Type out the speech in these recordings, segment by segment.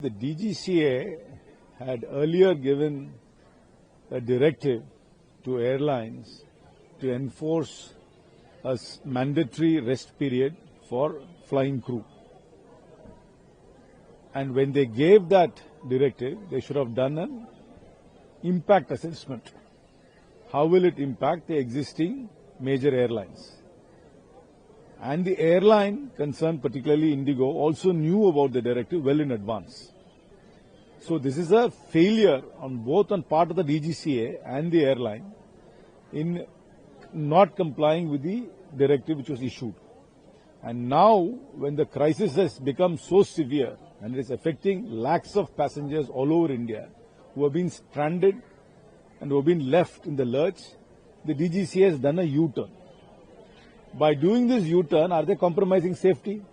The DGCA had earlier given a directive to airlines to enforce a mandatory rest period for flying crew. And when they gave that directive, they should have done an impact assessment. How will it impact the existing major airlines? And the airline concerned, particularly IndiGo, also knew about the directive well in advance. So this is a failure on part of the DGCA and the airline in not complying with the directive which was issued. And now, when the crisis has become so severe and it is affecting lakhs of passengers all over India who have been stranded and who have been left in the lurch, the DGCA has done a U-turn. By doing this U-turn, are they compromising safety?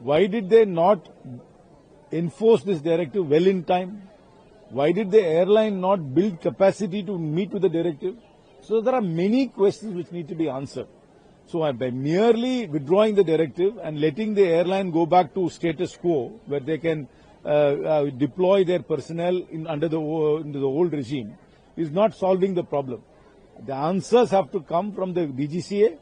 Why did they not enforce this directive well in time? Why did the airline not build capacity to meet with the directive? So there are many questions which need to be answered. So by merely withdrawing the directive and letting the airline go back to status quo, where they can deploy their personnel into the old regime, is not solving the problem. The answers have to come from the DGCA,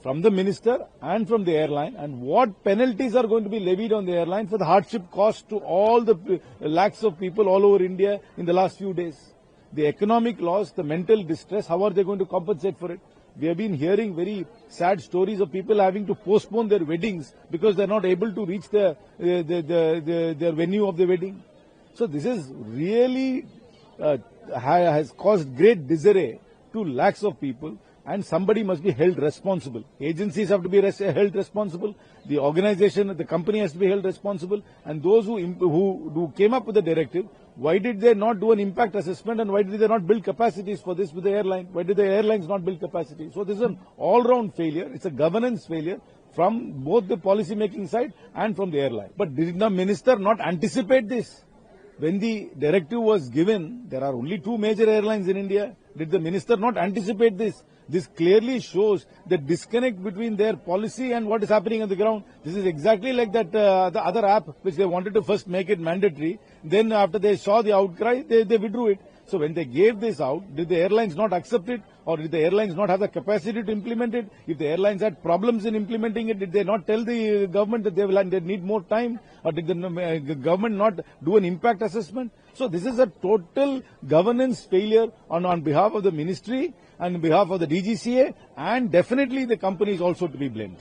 from the minister and from the airline, and what penalties are going to be levied on the airline for the hardship caused to all the lakhs of people all over India in the last few days. The economic loss, the mental distress, how are they going to compensate for it? We have been hearing very sad stories of people having to postpone their weddings because they are not able to reach their venue of the wedding. So this is really has caused great disarray to lakhs of people. And somebody must be held responsible. Agencies have to be held responsible. The organization, the company has to be held responsible. And those who came up with the directive, why did they not do an impact assessment and why did they not build capacities for this with the airline? Why did the airlines not build capacity? So this is an all-round failure. It's a governance failure from both the policy-making side and from the airline. But did the minister not anticipate this? When the directive was given, there are only two major airlines in India. Did the minister not anticipate this? This clearly shows the disconnect between their policy and what is happening on the ground. This is exactly like that the other app which they wanted to first make it mandatory. Then after they saw the outcry, they withdrew it. So when they gave this out, did the airlines not accept it? Or did the airlines not have the capacity to implement it? If the airlines had problems in implementing it, did they not tell the government that they need more time? Or did the government not do an impact assessment? So this is a total governance failure on behalf of the ministry and on behalf of the DGCA, and definitely the company is also to be blamed.